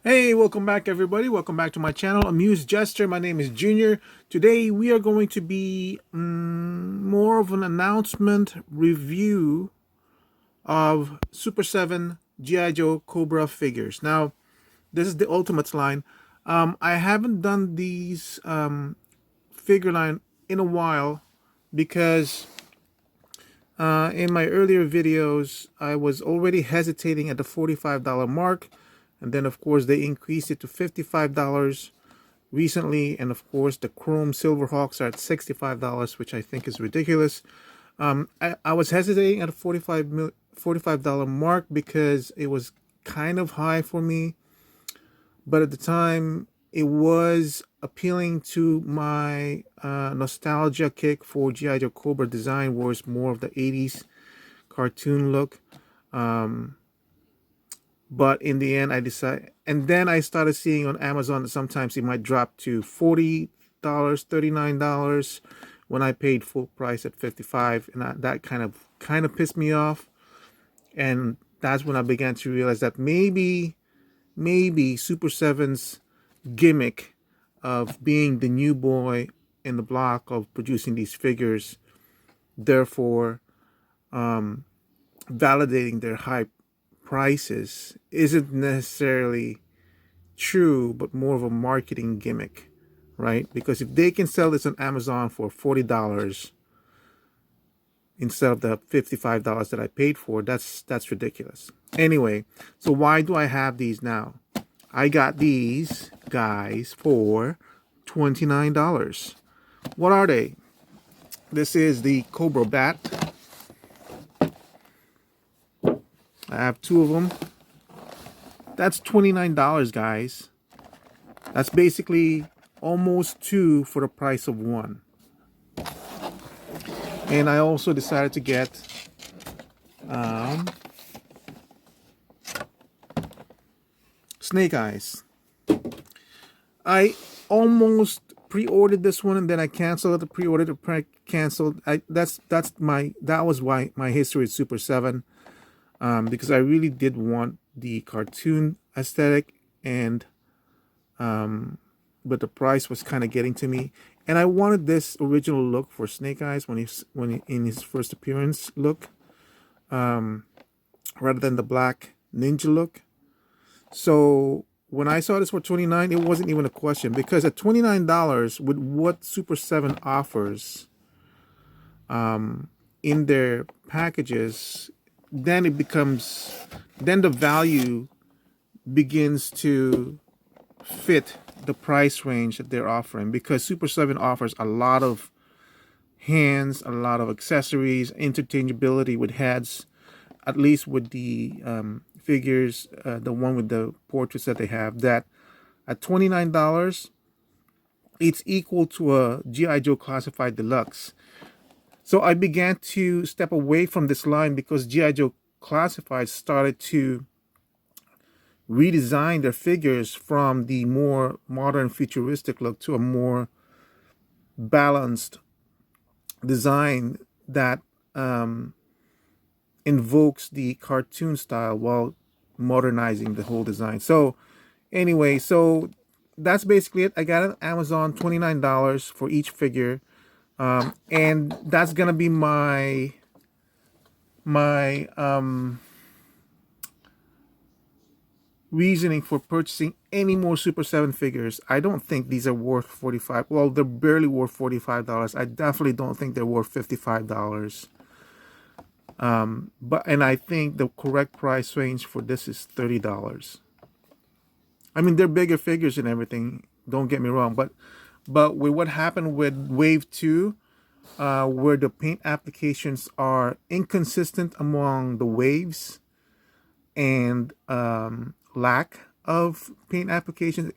Hey, welcome back everybody. Welcome back to my channel, Amused Jester. My name is Junior. Today we are going to be more of an announcement review of Super 7 G.I. Joe Cobra figures. Now, this is the Ultimates line. I haven't done these figure line in a while because in my earlier videos, I was already hesitating at the $45 mark. And then, of course, they increased it to $55 recently. And, of course, the Chrome Silverhawks are at $65, which I think is ridiculous. I was hesitating at a $45 mark because it was kind of high for me. But at the time, it was appealing to my nostalgia kick for G.I. Joe Cobra design, was more of the 80s cartoon look. But in the end, I decided, and then I started seeing on Amazon that sometimes it might drop to $40, $39 when I paid full price at 55, and that kind of pissed me off. And that's when I began to realize that maybe Super 7's gimmick of being the new boy in the block of producing these figures, therefore validating their high prices, isn't necessarily true, but more of a marketing gimmick, right? Because if they can sell this on Amazon for $40 instead of the $55 that I paid for, that's ridiculous. Anyway, so why do I have these now? I got these guys for $29. What are they? This is the Cobra bat. I have two of them. That's $29, guys. That's basically almost two for the price of one. And I also decided to get Snake Eyes. I almost pre-ordered this one and then I canceled it. Pre-ordered it, canceled. That was why my history with Super 7. Because I really did want the cartoon aesthetic, and but the price was kind of getting to me, and I wanted this original look for Snake Eyes when he in his first appearance look, rather than the black ninja look. So when I saw this for $29, it wasn't even a question, because at $29 with what Super 7 offers in their packages, then the value begins to fit the price range that they're offering, because Super 7 offers a lot of hands, a lot of accessories, interchangeability with heads, at least with the figures, the one with the portraits that they have, that at $29, it's equal to a G.I. Joe Classified Deluxe. So I began to step away from this line because G.I. Joe Classified started to redesign their figures from the more modern futuristic look to a more balanced design that invokes the cartoon style while modernizing the whole design. So anyway, so that's basically it. I got it on Amazon, $29 for each figure. And that's gonna be my reasoning for purchasing any more Super 7 figures. I don't think these are worth 45. Well, they're barely worth $45. I definitely don't think they're worth $55. And I think the correct price range for this is $30. I mean, they're bigger figures and everything, don't get me wrong, but with what happened with Wave 2, where the paint applications are inconsistent among the waves and lack of paint applications,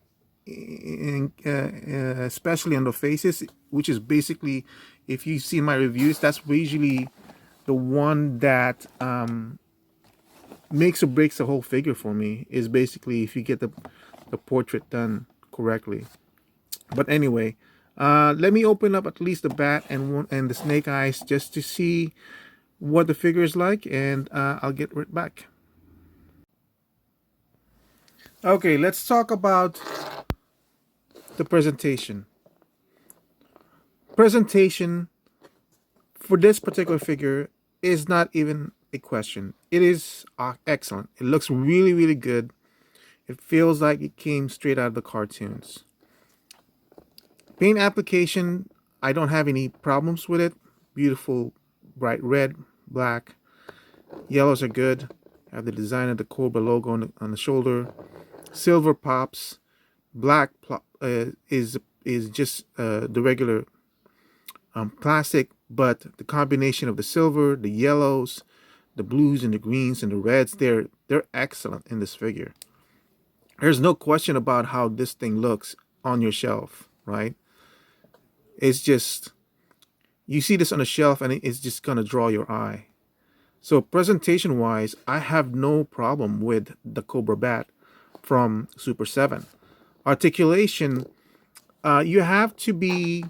especially on the faces, which is basically, if you see my reviews, that's usually the one that makes or breaks the whole figure for me, is basically if you get the portrait done correctly. But anyway, let me open up at least the bat and the Snake Eyes just to see what the figure is like, and I'll get right back. Okay, let's talk about the presentation. Presentation for this particular figure is not even a question. It is excellent. It looks really, really good. It feels like it came straight out of the cartoons. Paint application, I don't have any problems with it. Beautiful, bright red, black. Yellows are good. I have the design of the Cobra logo on the shoulder. Silver pops. Black is just the regular plastic, but the combination of the silver, the yellows, the blues and the greens and the reds, they're excellent in this figure. There's no question about how this thing looks on your shelf, right? It's just, you see this on a shelf and it's just gonna draw your eye. So presentation wise, I have no problem with the Cobra bat from Super 7. Articulation, you have to be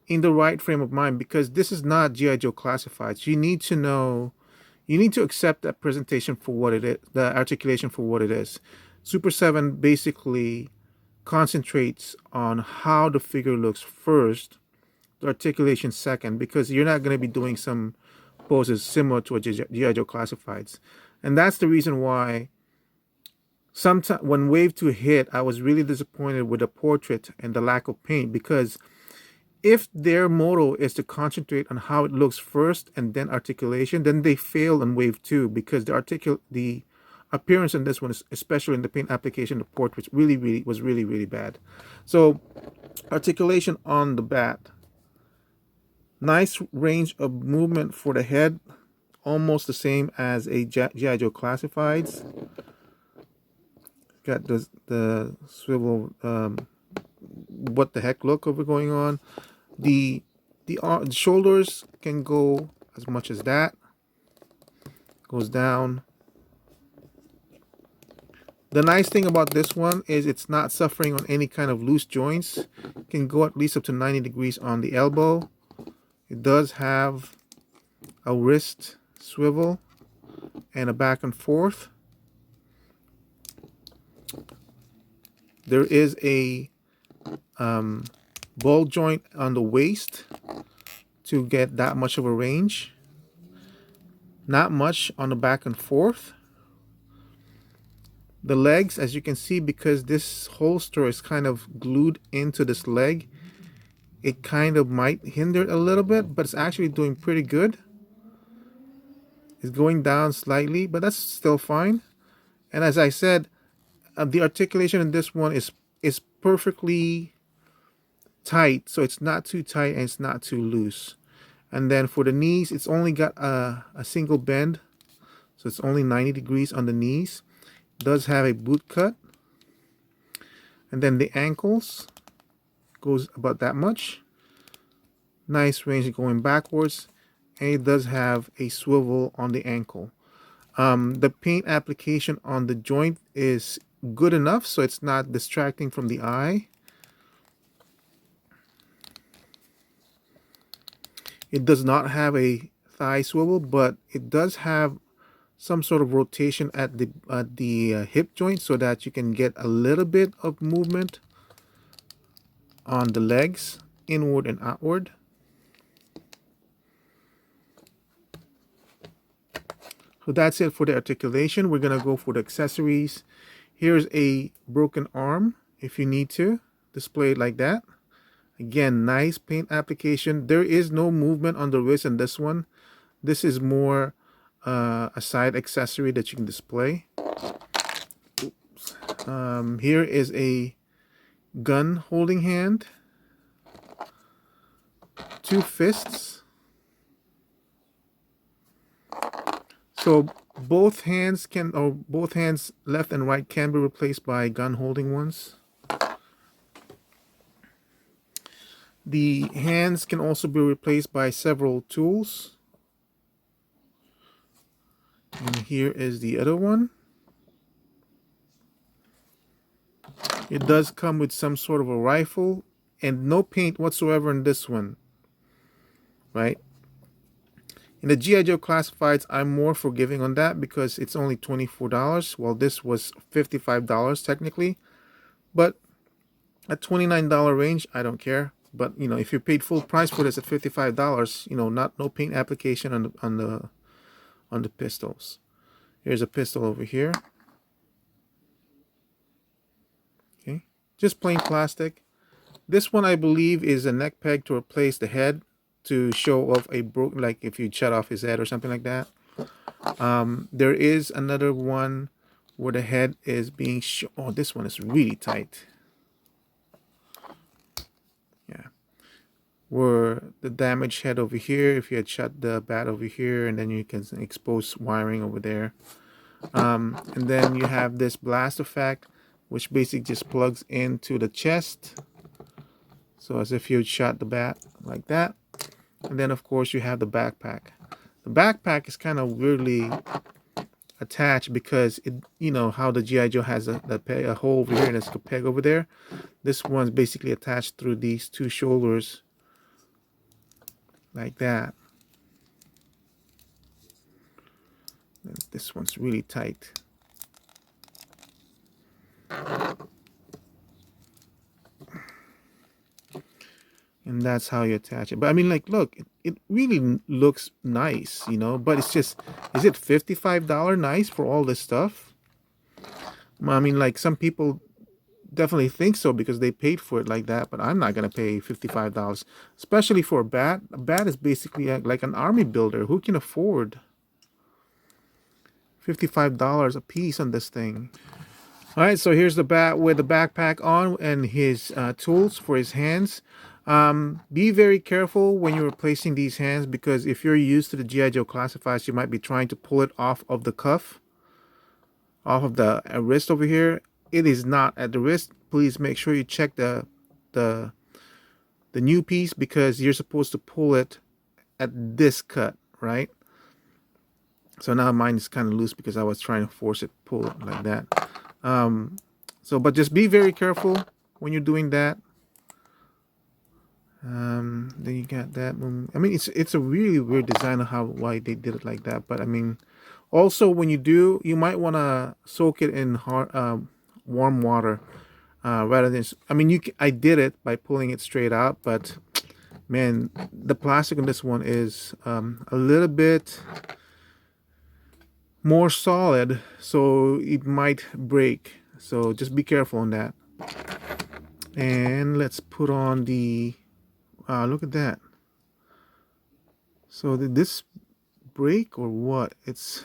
in the right frame of mind because this is not G.I. Joe Classifieds. You need to know, you need to accept that presentation for what it is, the articulation for what it is. Super 7 basically concentrates on how the figure looks first, the articulation second, because you're not going to be doing some poses similar to a G.I. Joe Classifieds. And that's the reason why sometimes when Wave 2 hit, I was really disappointed with the portrait and the lack of paint, because if their motto is to concentrate on how it looks first and then articulation, then they fail on Wave 2, because the appearance in this one, especially in the paint application, the portrait was really bad. So articulation on the bat, nice range of movement for the head, almost the same as a G.I. Joe Classifieds. Got the swivel, what the heck look over going on. The shoulders can go as much as that. Goes down. The nice thing about this one is it's not suffering on any kind of loose joints. It can go at least up to 90 degrees on the elbow. It does have a wrist swivel and a back and forth. There is a ball joint on the waist to get that much of a range. Not much on the back and forth. The legs, as you can see, because this holster is kind of glued into this leg, it kind of might hinder it a little bit, but it's actually doing pretty good. It's going down slightly, but that's still fine. And as I said, the articulation in this one is perfectly tight, so it's not too tight and it's not too loose. And then for the knees, it's only got a single bend, so it's only 90 degrees on the knees. It does have a boot cut. And then the ankles goes about that much. Nice range going backwards. And it does have a swivel on the ankle. The paint application on the joint is good enough, so it's not distracting from the eye. It does not have a thigh swivel, but it does have some sort of rotation at the hip joint, so that you can get a little bit of movement on the legs, inward and outward. So that's it for the articulation. We're gonna go for the accessories. Here's a broken arm if you need to display it like that. Again, nice paint application. There is no movement on the wrist in this one. This is more a side accessory that you can display. Oops. Here is a gun holding hand. Two fists. So both hands left and right can be replaced by gun holding ones. The hands can also be replaced by several tools. And here is the other one. It does come with some sort of a rifle and no paint whatsoever in this one, right? In the GI Joe Classifieds, I'm more forgiving on that because it's only $24. Well, this was $55 technically, but at $29 range, I don't care. But you know, if you paid full price for this at $55, you know, not no paint application on the pistols. Here's a pistol over here. Okay, just plain plastic. This one I believe is a neck peg to replace the head to show off a broke, like if you shut off his head or something like that. There is another one where the head is being shown. Oh, this one is really tight. Yeah, where the damaged head over here, if you had shut the bat over here, and then you can expose wiring over there. And then you have this blast effect, which basically just plugs into the chest. So as if you had shot the bat like that. And then of course you have the backpack. The backpack is kind of weirdly attached because it, you know how the GI Joe has a hole over here and it's a peg over there. This one's basically attached through these two shoulders like that. And this one's really tight. And that's how you attach it. But I mean, like, look, it really looks nice, you know, but it's just, is it $55 nice for all this stuff? I mean, like, some people definitely think so because they paid for it like that, but I'm not going to pay $55, especially for a bat. A bat is basically like an army builder. Who can afford $55 a piece on this thing? All right, so here's the bat with the backpack on and his tools for his hands. Be very careful when you're replacing these hands because if you're used to the GI Joe Classifieds, you might be trying to pull it off of the cuff, off of the wrist over here. It is not at the wrist. Please make sure you check the new piece because you're supposed to pull it at this cut, right? So now mine is kind of loose because I was trying to force it, pull it like that. But just be very careful when you're doing that. Then you got that one. I mean, it's a really weird design of why they did it like that. But I mean, also when you do, you might want to soak it in warm water rather than. I mean, I did it by pulling it straight out, but man, the plastic on this one is a little bit more solid, so it might break. So just be careful on that. And let's put on the. Look at that. So did this break or what? It's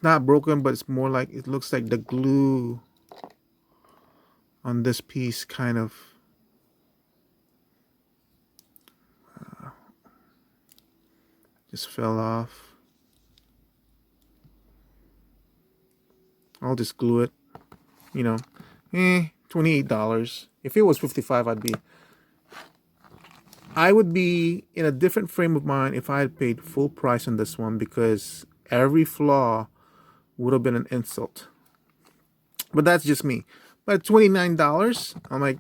not broken, but it's more like it looks like the glue on this piece kind of just fell off. I'll just glue it. You know, $28. If it was $55, I would be in a different frame of mind if I had paid full price on this one because every flaw would have been an insult. But that's just me. But $29, I'm like,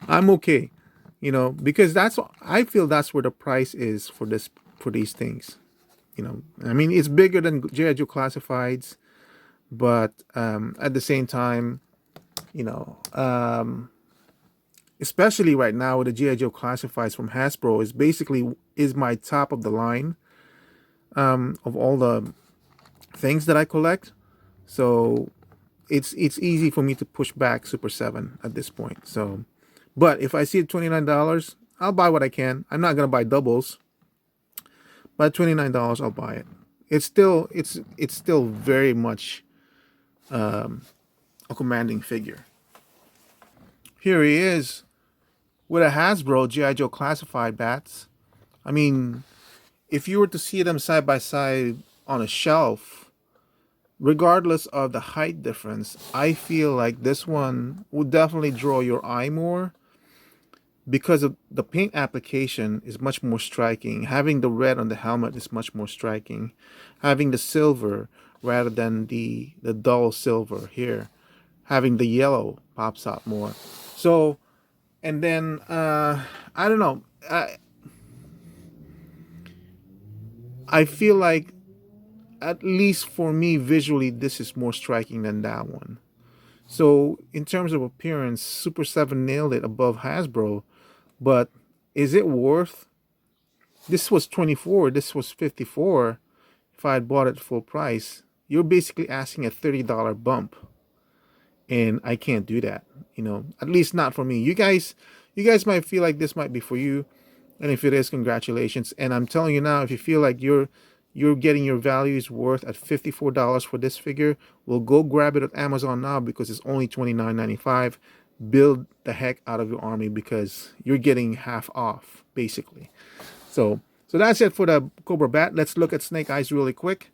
I'm okay. You know, because I feel that's where the price is for these things. You know, I mean, it's bigger than GI Joe Classifieds, but at the same time, you know, especially right now with the GI Joe Classifieds from Hasbro is my top of the line of all the things that I collect. So it's easy for me to push back Super 7 at this point. So, but if I see it $29, I'll buy what I can. I'm not gonna buy doubles. But $29, I'll buy it. It's still very much a commanding figure. Here he is with a Hasbro GI Joe Classified bats. I mean, if you were to see them side by side on a shelf, regardless of the height difference, I feel like this one would definitely draw your eye more because of the paint application is much more striking. Having the red on the helmet is much more striking. Having the silver rather than the dull silver here. Having the yellow pops out more. So, and then, I don't know. I feel like, at least for me visually, this is more striking than that one. So in terms of appearance, Super 7 nailed it above Hasbro, but is it worth? This was 24, this was 54. If I had bought it full price, you're basically asking a $30 bump, and I can't do that. At least not for me. You guys might feel like this might be for you, and if it is, congratulations. And I'm telling you now, if you feel like you're getting your values worth at $54 for this figure, well, go grab it at Amazon now because it's only $29.95. Build the heck out of your army because you're getting half off basically. So that's it for the Cobra Bat. Let's look at Snake Eyes really quick.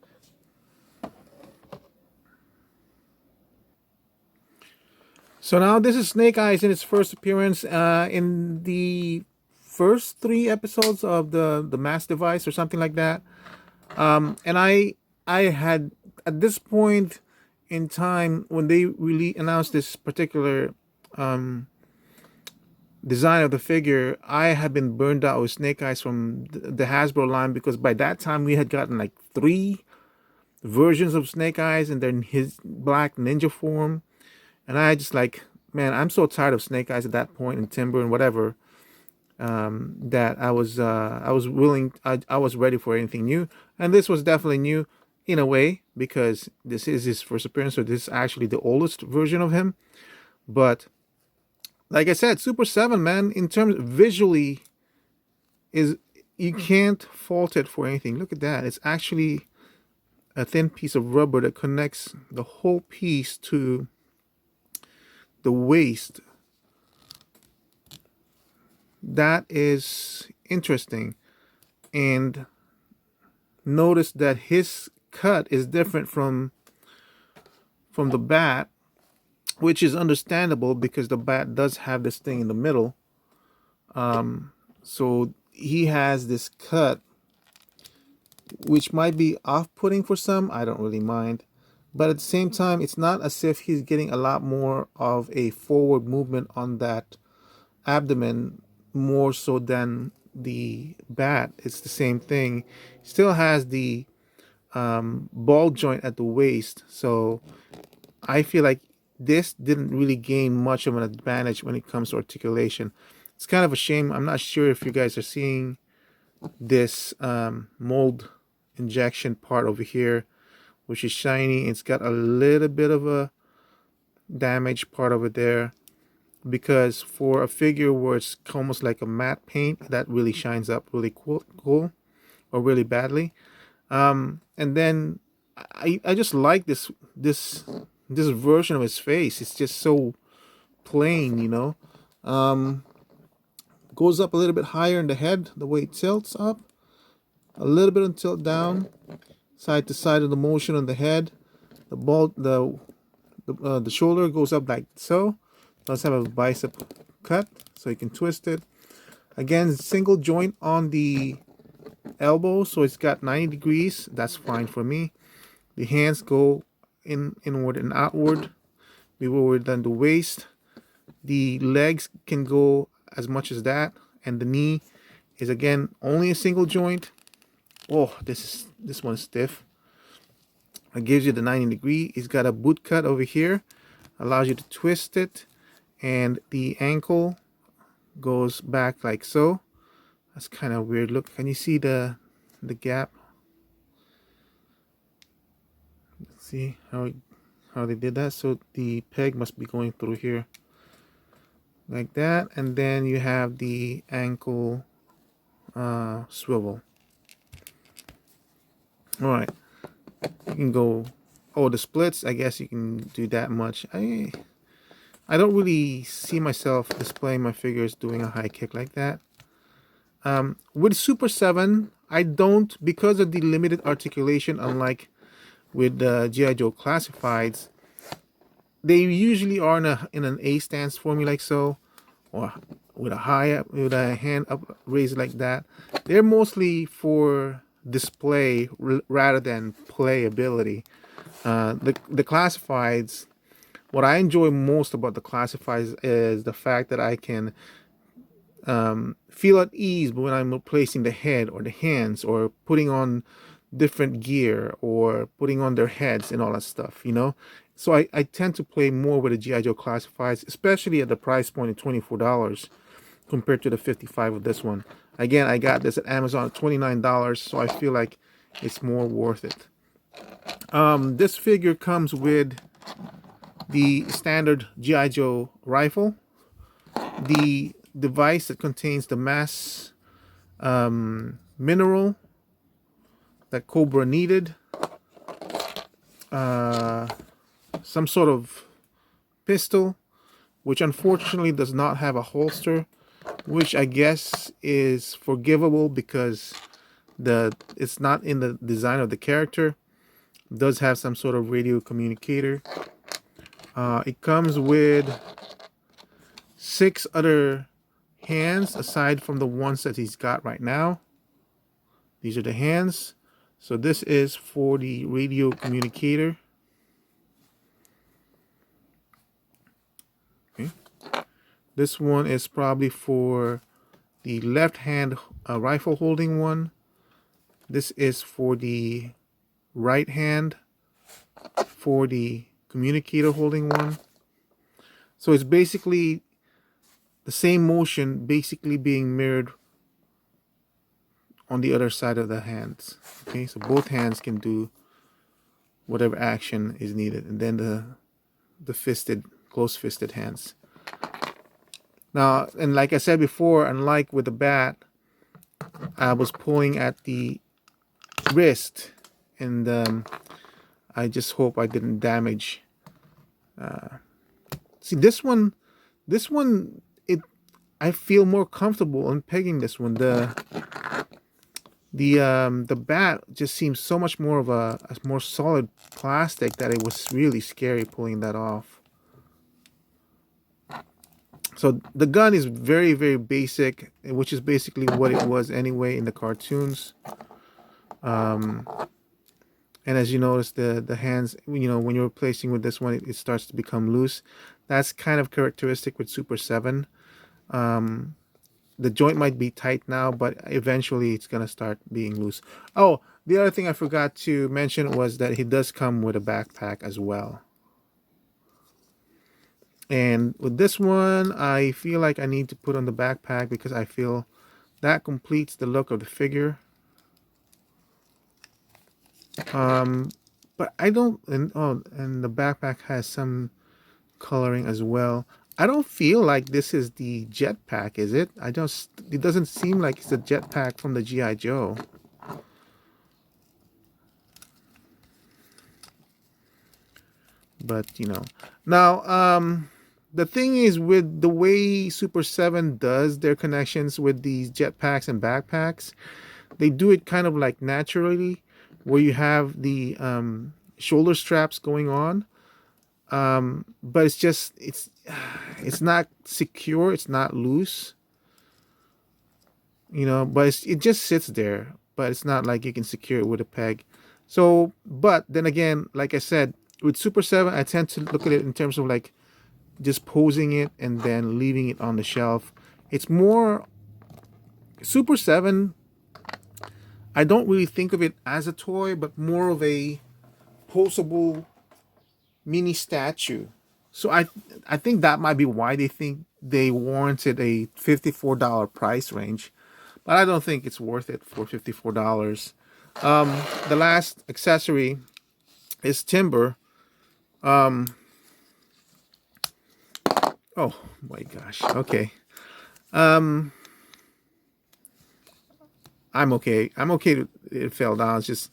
So now this is Snake Eyes in its first appearance in the first 3 episodes of the Mass Device or something like that. And I had, at this point in time when they really announced this particular design of the figure, I had been burned out with Snake Eyes from the Hasbro line because by that time we had gotten like 3 versions of Snake Eyes and then his black ninja form. And I just like, man, I'm so tired of Snake Eyes at that point in Timber and whatever, that I was ready for anything new. And this was definitely new in a way because this is his first appearance, so this is actually the oldest version of him. But like I said, Super 7, man, in terms visually, is, you can't fault it for anything. Look at that. It's actually a thin piece of rubber that connects the whole piece to the waist. That is interesting. And notice that his cut is different from the bat, which is understandable because the bat does have this thing in the middle. So he has this cut, which might be off-putting for some. I don't really mind. But at the same time, it's not as if he's getting a lot more of a forward movement on that abdomen, more so than the bat. It's the same thing. Still has the ball joint at the waist. So I feel like this didn't really gain much of an advantage when it comes to articulation. It's kind of a shame. I'm not sure if you guys are seeing this mold injection part over here, which is shiny. It's got a little bit of a damaged part over there because for a figure where it's almost like a matte paint, that really shines up really cool or really badly. And then I just like this version of his face. It's just so plain. Goes up a little bit higher in the head, the way it tilts up, a little bit and tilt down, side to side of the motion on the head. The ball, the shoulder goes up like so. Does have a bicep cut, so you can twist it. Again, single joint on the elbow, so it's got 90 degrees. That's fine for me. The hands go inward and outward. We were done the waist. The legs can go as much as that, and the knee is again only a single joint. Oh, this one's stiff. It gives you the 90 degree. It's got a boot cut over here, allows you to twist it, and the ankle goes back like so. That's kind of weird. Look, can you see the gap? Let's see how they did that. So the peg must be going through here like that, and then you have the ankle swivel. All right, you can go. Oh, the splits, I guess you can do that much. I don't really see myself displaying my figures doing a high kick like that. With Super 7, I don't, because of the limited articulation, unlike with the G.I. Joe Classifieds, they usually are in an A stance for me like so, or with a hand up raised like that. They're mostly for display rather than playability. The Classifieds, what I enjoy most about the Classifieds is the fact that I can feel at ease when I'm replacing the head or the hands or putting on different gear or putting on their heads and all that stuff, you know. So I tend to play more with the GI Joe classifieds, especially at the price point of $24 compared to the 55 of this one. Again, I got this at Amazon at $29, so I feel like it's more worth it. This figure comes with the standard GI Joe rifle, the device that contains the mass mineral that Cobra needed, some sort of pistol, which unfortunately does not have a holster, which I guess is forgivable because it's not in the design of the character. It does have some sort of radio communicator. It comes with 6 other hands aside from the ones that he's got right now. These are the hands. So this is for the radio communicator. Okay. This one is probably for the left hand rifle holding one. This is for the right hand for the communicator holding one. So it's basically the same motion basically being mirrored on the other side of the hands. Okay, so both hands can do whatever action is needed, and then the fisted, close fisted hands. Now, and like I said before, unlike with the bat, I was pulling at the wrist, and I just hope I didn't damage. See, this one, I feel more comfortable in pegging this one. The bat just seems so much more of a more solid plastic that it was really scary pulling that off. So the gun is very, very basic, which is basically what it was anyway in the cartoons. And as you notice, the hands, you know, when you're replacing with this one, it starts to become loose. That's kind of characteristic with Super 7. The joint might be tight now, but eventually it's going to start being loose. Oh, the other thing I forgot to mention was that he does come with a backpack as well. And with this one, I feel like I need to put on the backpack because I feel that completes the look of the figure. But I don't, and the backpack has some coloring as well. I don't feel like this is the jetpack, is it? It doesn't seem like it's the jetpack from the GI Joe. But you know, now the thing is with the way Super 7 does their connections with these jetpacks and backpacks, they do it kind of like naturally, where you have the shoulder straps going on, but it's not secure, it's not loose, you know, but it just sits there, but it's not like you can secure it with a peg. So, but then again, like I said, with Super 7, I tend to look at it in terms of like just posing it and then leaving it on the shelf. It's more Super 7, I don't really think of it as a toy, but more of a posable mini statue. So I think that might be why they think they warranted a $54 price range, but I don't think it's worth it for $54. The last accessory is timber. Oh my gosh. Okay. I'm okay. I'm okay. It fell down. It's just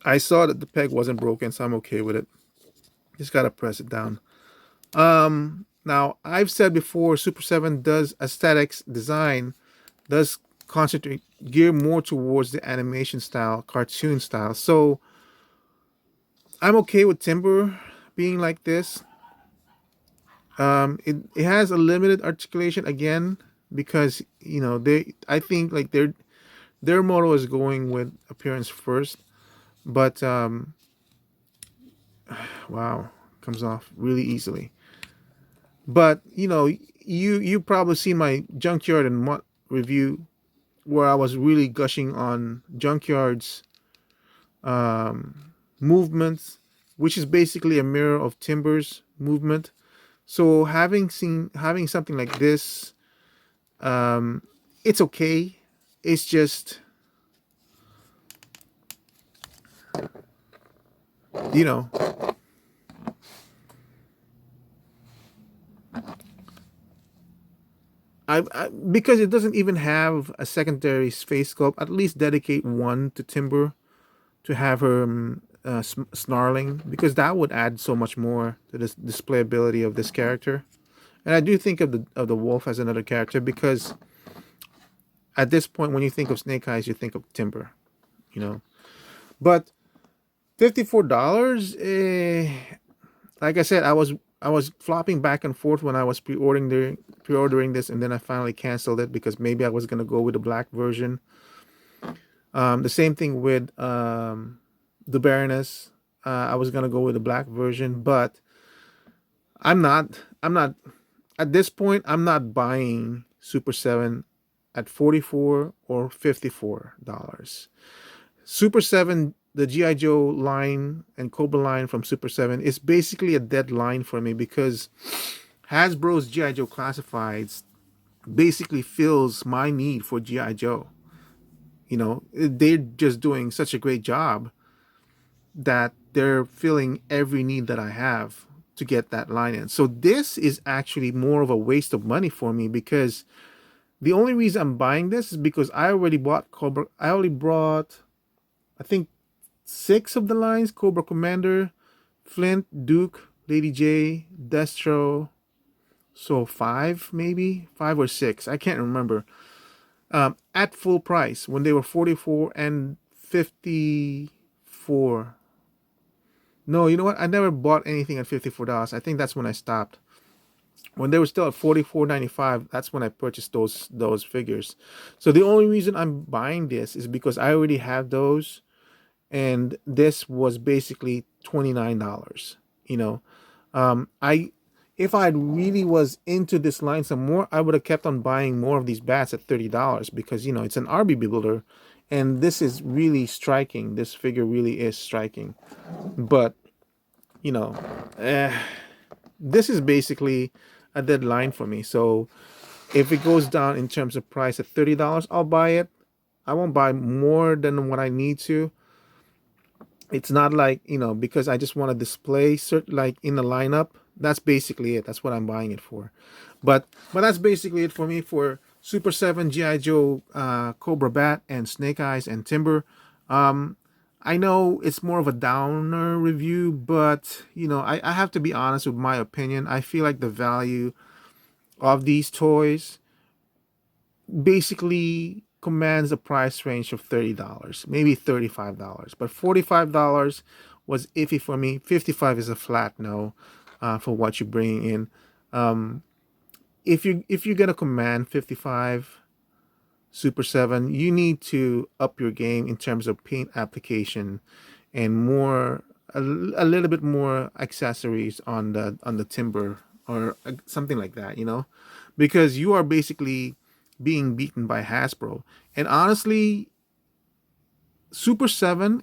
I saw that the peg wasn't broken, so I'm okay with it. Just gotta press it down. Now I've said before, Super 7 does aesthetics design, does concentrate gear more towards the animation style, cartoon style. So I'm okay with timber being like this. It has a limited articulation again because you know I think like their motto is going with appearance first, but wow, comes off really easily. But you probably seen my junkyard and mutt review where I was really gushing on junkyard's movements, which is basically a mirror of timber's movement. So having something like this, um, it's okay. It's just you know I because it doesn't even have a secondary face sculpt. At least dedicate one to timber to have her snarling, because that would add so much more to this displayability of this character. And I do think of the wolf as another character because at this point, when you think of Snake Eyes, you think of Timber, you know. But $54, like I said, I was flopping back and forth when I was pre-ordering this, and then I finally canceled it because maybe I was gonna go with the black version. The same thing with the Baroness. I was gonna go with the black version, but I'm not. I'm not at this point. I'm not buying Super 7 at 44 or $54. Super 7, the GI Joe line and Cobra line from Super 7 is basically a dead line for me because Hasbro's GI Joe Classifieds basically fills my need for GI Joe. They're just doing such a great job that they're filling every need that I have to get that line in. So this is actually more of a waste of money for me because the only reason I'm buying this is because I already bought Cobra. I already bought, I think, 6 of the lines: Cobra Commander, Flint, Duke, Lady J, Destro. So 5, maybe 5 or 6. I can't remember. At full price when they were 44 and 54. No, you know what? I never bought anything at $54. I think that's when I stopped. When they were still at 44.95, that's when I purchased those figures. So the only reason I'm buying this is because I already have those, and this was basically $29. You know, I if I really was into this line some more, I would have kept on buying more of these bats at $30 because it's an RBB builder, and this is really striking. This figure really is striking, but you know, eh, this is basically a dead line for me. So if it goes down in terms of price at $30, I'll buy it. I won't buy more than what I need to. It's not like, because I just want to display like in the lineup. That's basically it. That's what I'm buying it for. But that's basically it for me for Super 7, GI Joe, Cobra Bat, and Snake Eyes and Timber. I know it's more of a downer review, but I have to be honest with my opinion. I feel like the value of these toys basically commands a price range of $30, maybe $35. But $45 was iffy for me. 55 is a flat no for what you're bringing in. If you're gonna command 55 Super 7, you need to up your game in terms of paint application and a little bit more accessories on the timber or something like that, because you are basically being beaten by Hasbro. And honestly, Super 7,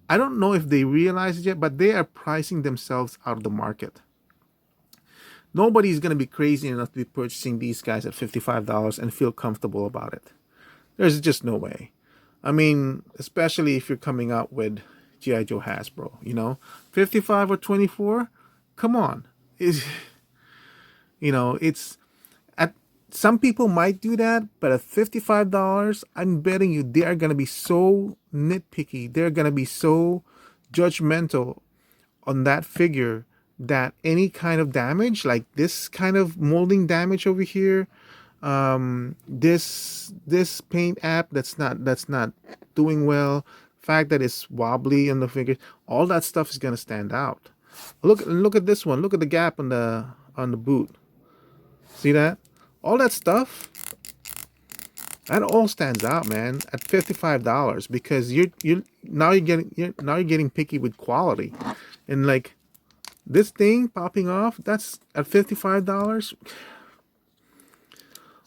I don't know if they realize it yet, but they are pricing themselves out of the market. Nobody's going to be crazy enough to be purchasing these guys at $55 and feel comfortable about it. There's just no way. I mean, especially if you're coming out with G.I. Joe Hasbro, 55 or 24? Come on. It's at some people might do that, but at $55, I'm betting you they are going to be so nitpicky. They're going to be so judgmental on that figure that any kind of damage, like this kind of molding damage over here, this paint app that's not doing well, fact that it's wobbly on the figure, all that stuff is gonna stand out. Look at this one. Look at the gap on the boot. See that? All that stuff, that all stands out, man, at $55 because you're getting picky with quality, and like This thing popping off, that's at $55.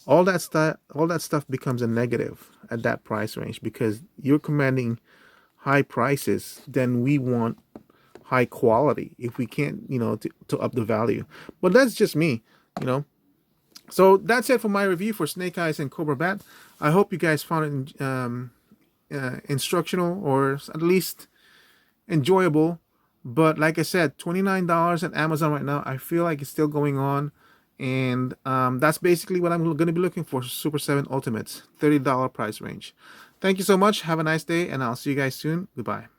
All that stuff becomes a negative at that price range, because you're commanding high prices. Then we want high quality if we can't, to up the value. But that's just me, you know. So that's it for my review for Snake Eyes and Cobra Bat. I hope you guys found it instructional, or at least enjoyable. But like I said, $29 at Amazon right now. I feel like it's still going on. And that's basically what I'm going to be looking for. Super 7 Ultimates, $30 price range. Thank you so much. Have a nice day, and I'll see you guys soon. Goodbye.